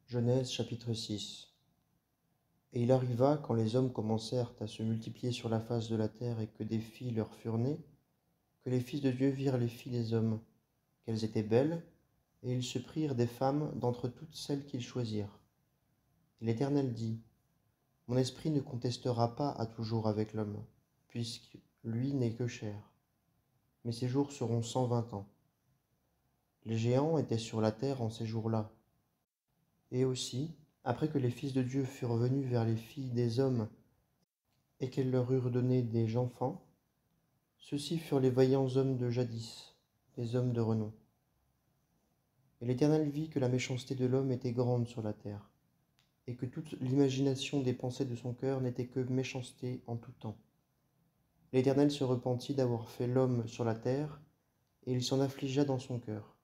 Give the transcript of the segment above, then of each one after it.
Genèse chapitre 6. Et il arriva, quand les hommes commencèrent à se multiplier sur la face de la terre et que des filles leur furent nées, que les fils de Dieu virent les filles des hommes, qu'elles étaient belles, et ils se prirent des femmes d'entre toutes celles qu'ils choisirent. Et l'Éternel dit, Mon esprit ne contestera pas à toujours avec l'homme, puisque lui n'est que chair. Mais ses jours seront 120 ans. Les géants étaient sur la terre en ces jours-là. Et aussi, après que les fils de Dieu furent venus vers les filles des hommes et qu'elles leur eurent donné des enfants, ceux-ci furent les vaillants hommes de jadis, les hommes de renom. Et l'Éternel vit que la méchanceté de l'homme était grande sur la terre, et que toute l'imagination des pensées de son cœur n'était que méchanceté en tout temps. L'Éternel se repentit d'avoir fait l'homme sur la terre, et il s'en affligea dans son cœur.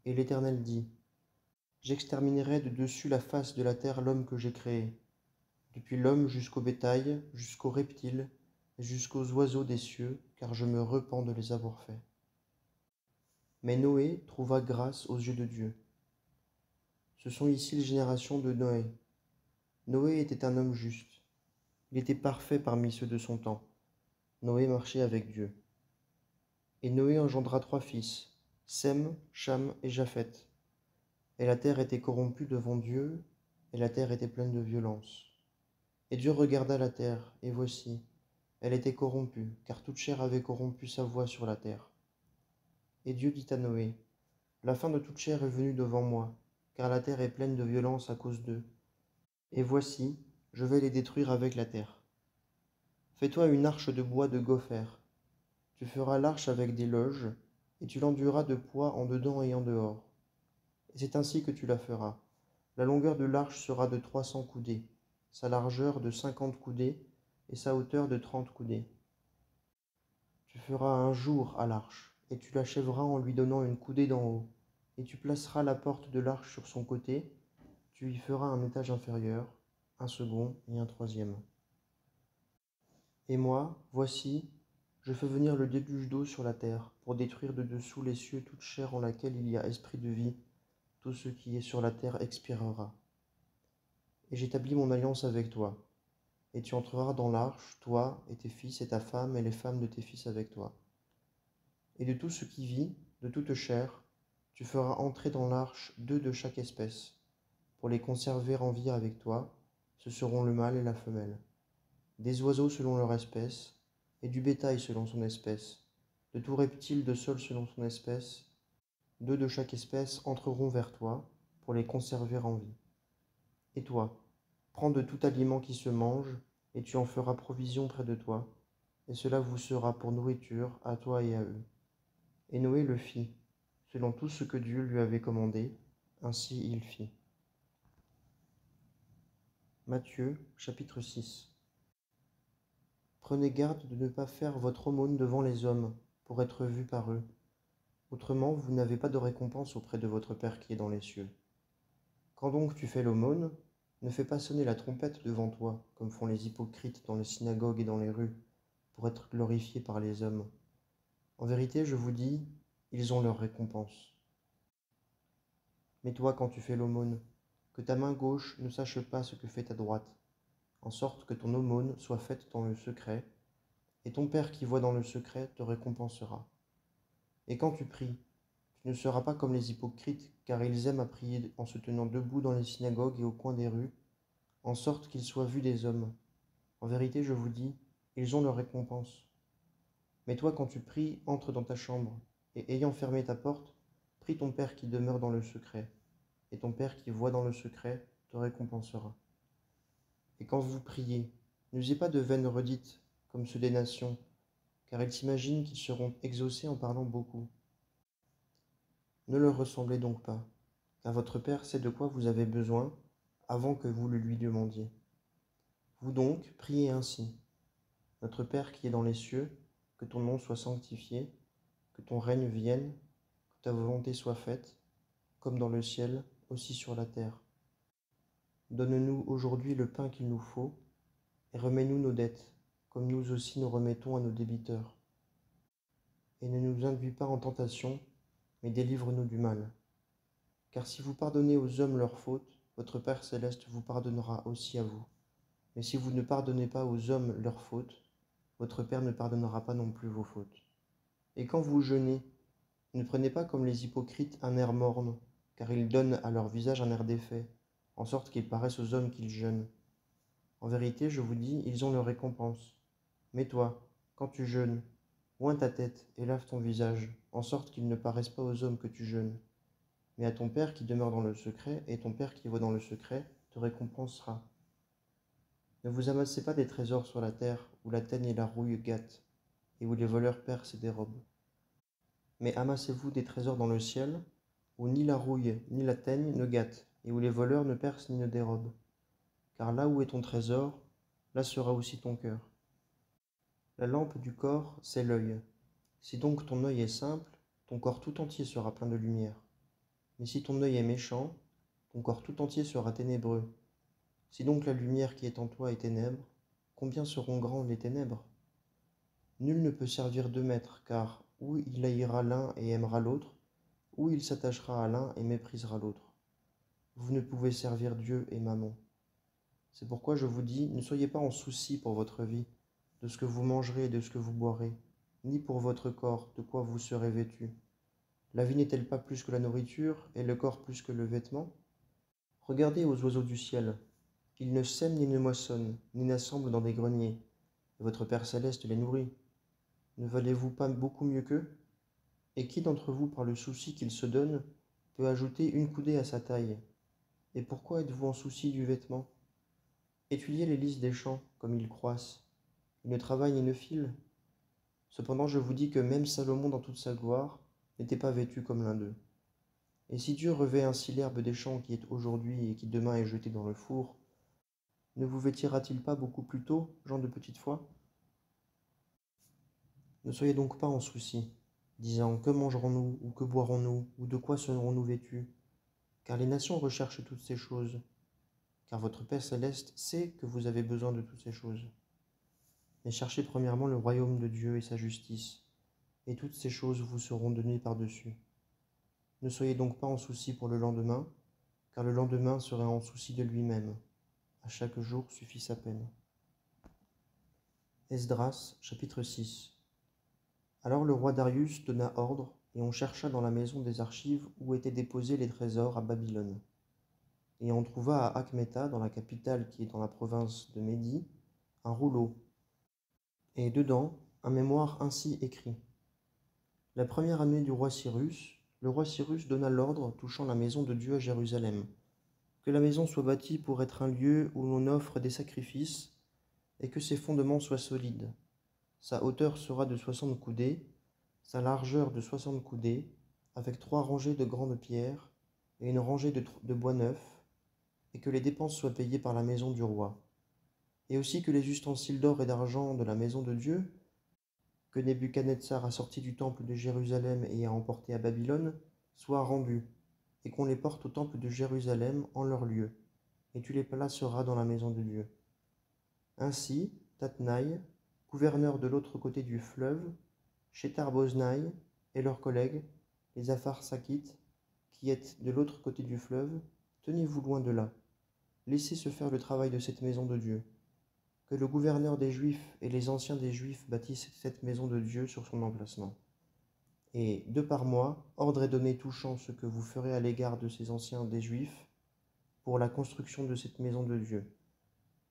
Et l'Éternel dit, J'exterminerai de dessus la face de la terre l'homme que j'ai créé, depuis l'homme jusqu'au bétail, jusqu'aux reptiles, et jusqu'aux oiseaux des cieux, car je me repens de les avoir faits. Mais Noé trouva grâce aux yeux de Dieu. Ce sont ici les générations de Noé. Noé était un homme juste. Il était parfait parmi ceux de son temps. Noé marchait avec Dieu. Et Noé engendra 3 fils, Sem, Cham et Japheth. Et la terre était corrompue devant Dieu, et la terre était pleine de violence. Et Dieu regarda la terre, et voici, elle était corrompue, car toute chair avait corrompu sa voie sur la terre. Et Dieu dit à Noé, La fin de toute chair est venue devant moi, car la terre est pleine de violence à cause d'eux. Et voici, je vais les détruire avec la terre. Fais-toi une arche de bois de gopher. Tu feras l'arche avec des loges, et tu l'enduiras de poids en dedans et en dehors. Et c'est ainsi que tu la feras. La longueur de l'arche sera de 300 coudées, sa largeur de 50 coudées, et sa hauteur de 30 coudées. Tu feras un jour à l'arche, et tu l'achèveras en lui donnant une coudée d'en haut, et tu placeras la porte de l'arche sur son côté, tu y feras un étage inférieur, un second et un troisième. Et moi, voici, je fais venir le déluge d'eau sur la terre, pour détruire de dessous les cieux toute chair en laquelle il y a esprit de vie, tout ce qui est sur la terre expirera. Et j'établis mon alliance avec toi, et tu entreras dans l'arche, toi et tes fils et ta femme et les femmes de tes fils avec toi. Et de tout ce qui vit, de toute chair, tu feras entrer dans l'arche 2 de chaque espèce, pour les conserver en vie avec toi, ce seront le mâle et la femelle. Des oiseaux selon leur espèce, et du bétail selon son espèce, de tout reptile de sol selon son espèce, 2 de chaque espèce entreront vers toi, pour les conserver en vie. Et toi, prends de tout aliment qui se mange, et tu en feras provision près de toi, et cela vous sera pour nourriture à toi et à eux. Et Noé le fit, selon tout ce que Dieu lui avait commandé, ainsi il fit. Matthieu, chapitre 6. Prenez garde de ne pas faire votre aumône devant les hommes, pour être vu par eux. Autrement, vous n'avez pas de récompense auprès de votre Père qui est dans les cieux. Quand donc tu fais l'aumône, ne fais pas sonner la trompette devant toi, comme font les hypocrites dans les synagogues et dans les rues, pour être glorifiés par les hommes. En vérité, je vous dis, ils ont leur récompense. Mais toi, quand tu fais l'aumône, que ta main gauche ne sache pas ce que fait ta droite, en sorte que ton aumône soit faite dans le secret, et ton Père qui voit dans le secret te récompensera. Et quand tu pries, tu ne seras pas comme les hypocrites, car ils aiment à prier en se tenant debout dans les synagogues et au coin des rues, en sorte qu'ils soient vus des hommes. En vérité, je vous dis, ils ont leur récompense. Mais toi, quand tu pries, entre dans ta chambre, et ayant fermé ta porte, prie ton Père qui demeure dans le secret, et ton Père qui voit dans le secret te récompensera. Et quand vous priez, n'usez pas de vaines redites, comme ceux des nations, car ils s'imaginent qu'ils seront exaucés en parlant beaucoup. Ne leur ressemblez donc pas, car votre Père sait de quoi vous avez besoin avant que vous le lui demandiez. Vous donc, priez ainsi. Notre Père qui est dans les cieux, que ton nom soit sanctifié, que ton règne vienne, que ta volonté soit faite, comme dans le ciel, aussi sur la terre. Donne-nous aujourd'hui le pain qu'il nous faut, et remets-nous nos dettes, comme nous aussi nous remettons à nos débiteurs. Et ne nous induis pas en tentation, mais délivre-nous du mal. Car si vous pardonnez aux hommes leurs fautes, votre Père céleste vous pardonnera aussi à vous. Mais si vous ne pardonnez pas aux hommes leurs fautes, votre Père ne pardonnera pas non plus vos fautes. Et quand vous jeûnez, ne prenez pas comme les hypocrites un air morne, car ils donnent à leur visage un air défait, en sorte qu'ils paraissent aux hommes qu'ils jeûnent. En vérité, je vous dis, ils ont leur récompense. Mais toi, quand tu jeûnes, oins ta tête et lave ton visage, en sorte qu'il ne paraisse pas aux hommes que tu jeûnes, mais à ton Père qui demeure dans le secret, et ton Père qui voit dans le secret te récompensera. Ne vous amassez pas des trésors sur la terre, où la teigne et la rouille gâtent, et où les voleurs percent et dérobent. Mais amassez-vous des trésors dans le ciel, où ni la rouille ni la teigne ne gâtent, et où les voleurs ne percent ni ne dérobent. Car là où est ton trésor, là sera aussi ton cœur. La lampe du corps, c'est l'œil. Si donc ton œil est simple, ton corps tout entier sera plein de lumière. Mais si ton œil est méchant, ton corps tout entier sera ténébreux. Si donc la lumière qui est en toi est ténèbre, combien seront grandes les ténèbres? Nul ne peut servir deux maîtres, car ou il haïra l'un et aimera l'autre, ou il s'attachera à l'un et méprisera l'autre. Vous ne pouvez servir Dieu et Mammon. C'est pourquoi je vous dis, ne soyez pas en souci pour votre vie, de ce que vous mangerez et de ce que vous boirez, ni pour votre corps, de quoi vous serez vêtu. La vie n'est-elle pas plus que la nourriture, et le corps plus que le vêtement? Regardez aux oiseaux du ciel. Ils ne sèment ni ne moissonnent, ni n'assemblent dans des greniers, et votre Père céleste les nourrit. Ne valez-vous pas beaucoup mieux qu'eux? Et qui d'entre vous, par le souci qu'il se donne, peut ajouter une coudée à sa taille? Et pourquoi êtes-vous en souci du vêtement? Étudiez les lys des champs, comme ils croissent. Ils ne travaillent ni ne filent. Cependant, je vous dis que même Salomon, dans toute sa gloire, n'était pas vêtu comme l'un d'eux. Et si Dieu revêt ainsi l'herbe des champs qui est aujourd'hui et qui demain est jetée dans le four, ne vous vêtira-t-il pas beaucoup plus tôt, gens de petite foi? Ne soyez donc pas en souci, disant que mangerons-nous, ou que boirons-nous, ou de quoi serons-nous vêtus? Car les nations recherchent toutes ces choses, car votre Père céleste sait que vous avez besoin de toutes ces choses. Mais cherchez premièrement le royaume de Dieu et sa justice, et toutes ces choses vous seront données par-dessus. Ne soyez donc pas en souci pour le lendemain, car le lendemain sera en souci de lui-même. À chaque jour suffit sa peine. Esdras, chapitre 6. Alors le roi Darius donna ordre, et on chercha dans la maison des archives où étaient déposés les trésors à Babylone. Et on trouva à Achméta, dans la capitale qui est dans la province de Médie, un rouleau, et dedans un mémoire ainsi écrit. La première année du roi Cyrus, le roi Cyrus donna l'ordre touchant la maison de Dieu à Jérusalem, que la maison soit bâtie pour être un lieu où l'on offre des sacrifices, et que ses fondements soient solides. Sa hauteur sera de 60 coudées, sa largeur de 60 coudées, avec 3 rangées de grandes pierres et une rangée de bois neuf, et que les dépenses soient payées par la maison du roi. Et aussi que les ustensiles d'or et d'argent de la maison de Dieu, que Nebuchadnezzar a sortis du temple de Jérusalem et a emportés à Babylone, soient rendus, et qu'on les porte au temple de Jérusalem en leur lieu, et tu les placeras dans la maison de Dieu. Ainsi, Tatnaï, gouverneur de l'autre côté du fleuve, Shethar-Boznaï et leurs collègues, les Apharsakites, qui êtes de l'autre côté du fleuve, tenez-vous loin de là. Laissez se faire le travail de cette maison de Dieu. Que le gouverneur des Juifs et les anciens des Juifs bâtissent cette maison de Dieu sur son emplacement. Et, de par moi, ordre est donné touchant ce que vous ferez à l'égard de ces anciens des Juifs pour la construction de cette maison de Dieu.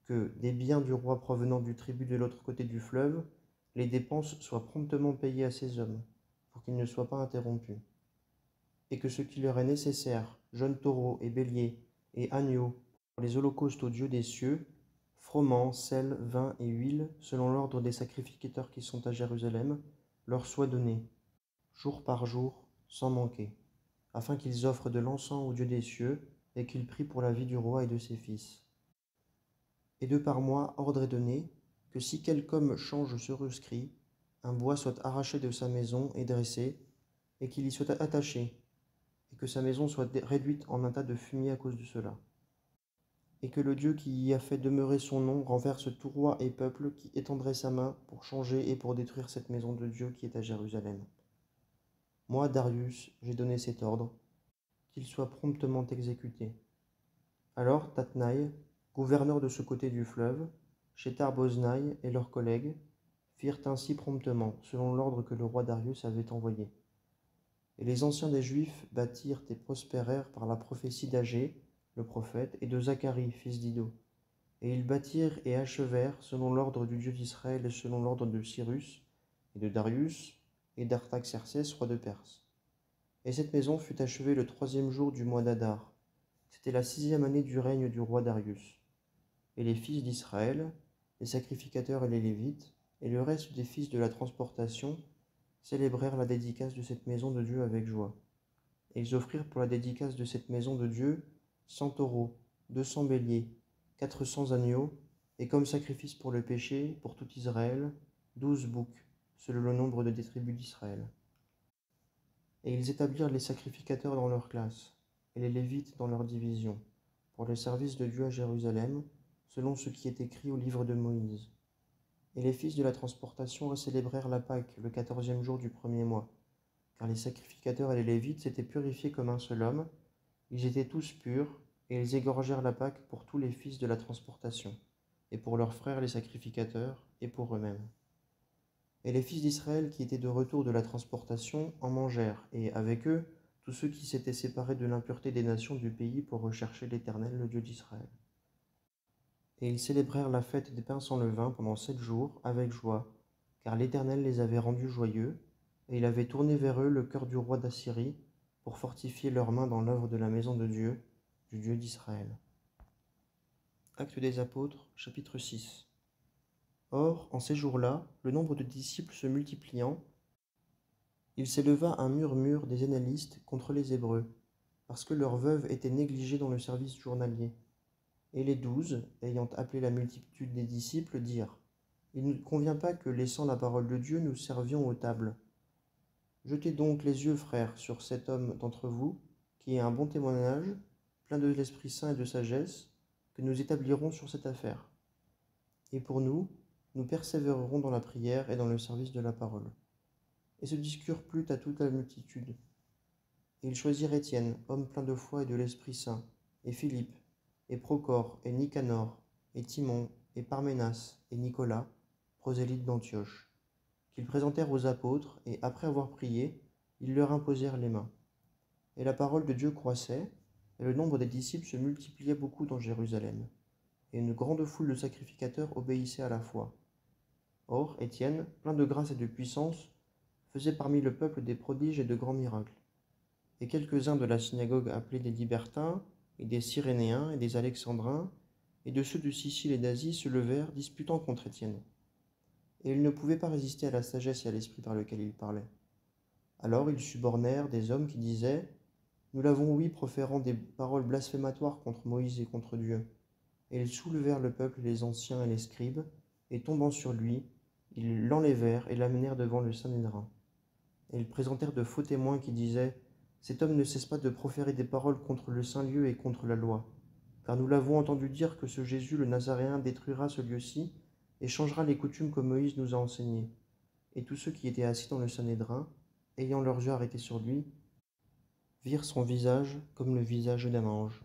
Que des biens du roi provenant du tribut de l'autre côté du fleuve, les dépenses soient promptement payées à ces hommes, pour qu'ils ne soient pas interrompus. Et que ce qui leur est nécessaire, jeunes taureaux et béliers et agneaux, pour les holocaustes au Dieu des cieux, froment, sel, vin et huile, selon l'ordre des sacrificateurs qui sont à Jérusalem, leur soit donné, jour par jour, sans manquer, afin qu'ils offrent de l'encens au Dieu des cieux, et qu'ils prient pour la vie du roi et de ses fils. Et de par moi, ordre est donné, que si quelque homme change ce rescrit, un bois soit arraché de sa maison et dressé, et qu'il y soit attaché, et que sa maison soit réduite en un tas de fumier à cause de cela. Et que le Dieu qui y a fait demeurer son nom renverse tout roi et peuple qui étendrait sa main pour changer et pour détruire cette maison de Dieu qui est à Jérusalem. Moi, Darius, j'ai donné cet ordre, qu'il soit promptement exécuté. Alors Tatnaï, gouverneur de ce côté du fleuve, Shethar-Boznaï et leurs collègues firent ainsi promptement, selon l'ordre que le roi Darius avait envoyé. Et les anciens des Juifs bâtirent et prospérèrent par la prophétie d'Agé, le prophète, et de Zacharie, fils d'Iddo. Et ils bâtirent et achevèrent selon l'ordre du Dieu d'Israël et selon l'ordre de Cyrus et de Darius et d'Artaxercès, roi de Perse. Et cette maison fut achevée le 3e jour du mois d'Adar. C'était la 6e année du règne du roi Darius. Et les fils d'Israël, les sacrificateurs et les Lévites, et le reste des fils de la transportation, célébrèrent la dédicace de cette maison de Dieu avec joie. Et ils offrirent pour la dédicace de cette maison de Dieu 100 taureaux, 200 béliers, 400 agneaux, et comme sacrifice pour le péché, pour tout Israël, 12 boucs, selon le nombre des tribus d'Israël. Et ils établirent les sacrificateurs dans leur classe, et les Lévites dans leur division, pour le service de Dieu à Jérusalem, selon ce qui est écrit au livre de Moïse. Et les fils de la transportation célébrèrent la Pâque le 14e jour du 1er mois, car les sacrificateurs et les Lévites s'étaient purifiés comme un seul homme, ils étaient tous purs, et ils égorgèrent la Pâque pour tous les fils de la transportation, et pour leurs frères les sacrificateurs, et pour eux-mêmes. Et les fils d'Israël qui étaient de retour de la transportation en mangèrent, et avec eux tous ceux qui s'étaient séparés de l'impureté des nations du pays pour rechercher l'Éternel, le Dieu d'Israël. Et ils célébrèrent la fête des pains sans levain pendant 7 jours avec joie, car l'Éternel les avait rendus joyeux, et il avait tourné vers eux le cœur du roi d'Assyrie pour fortifier leurs mains dans l'œuvre de la maison de Dieu, du Dieu d'Israël. Actes des Apôtres, chapitre 6. Or, en ces jours-là, le nombre de disciples se multipliant, il s'éleva un murmure des Zénalistes contre les Hébreux, parce que leurs veuves étaient négligées dans le service journalier. Et les 12, ayant appelé la multitude des disciples, dirent : Il ne convient pas que, laissant la parole de Dieu, nous servions aux tables. Jetez donc les yeux, frères, sur cet homme d'entre vous, qui est un bon témoignage, plein de l'Esprit Saint et de sagesse, que nous établirons sur cette affaire. Et pour nous persévérerons dans la prière et dans le service de la parole. Et ce discours plut à toute la multitude. Et ils choisirent Étienne, homme plein de foi et de l'Esprit Saint, et Philippe, et Prochore, et Nicanor, et Timon, et Parménas, et Nicolas, prosélytes d'Antioche, qu'ils présentèrent aux apôtres, et après avoir prié, ils leur imposèrent les mains. Et la parole de Dieu croissait, et le nombre des disciples se multipliait beaucoup dans Jérusalem. Et une grande foule de sacrificateurs obéissait à la foi. Or, Étienne, plein de grâce et de puissance, faisait parmi le peuple des prodiges et de grands miracles. Et quelques-uns de la synagogue appelés des Libertins, et des Cyrénéens, et des Alexandrins, et de ceux de Sicile et d'Asie se levèrent, disputant contre Étienne. Et ils ne pouvaient pas résister à la sagesse et à l'esprit par lequel il parlait. Alors ils subornèrent des hommes qui disaient : Nous l'avons ouï proférant des paroles blasphématoires contre Moïse et contre Dieu. Et ils soulevèrent le peuple, les anciens et les scribes, et tombant sur lui, ils l'enlevèrent et l'amenèrent devant le Sanhédrin. Et ils présentèrent de faux témoins qui disaient : Cet homme ne cesse pas de proférer des paroles contre le saint lieu et contre la loi. Car nous l'avons entendu dire que ce Jésus le Nazaréen détruira ce lieu-ci et changera les coutumes que Moïse nous a enseignées. Et tous ceux qui étaient assis dans le Sanhédrin, ayant leurs yeux arrêtés sur lui, virent son visage comme le visage d'un ange.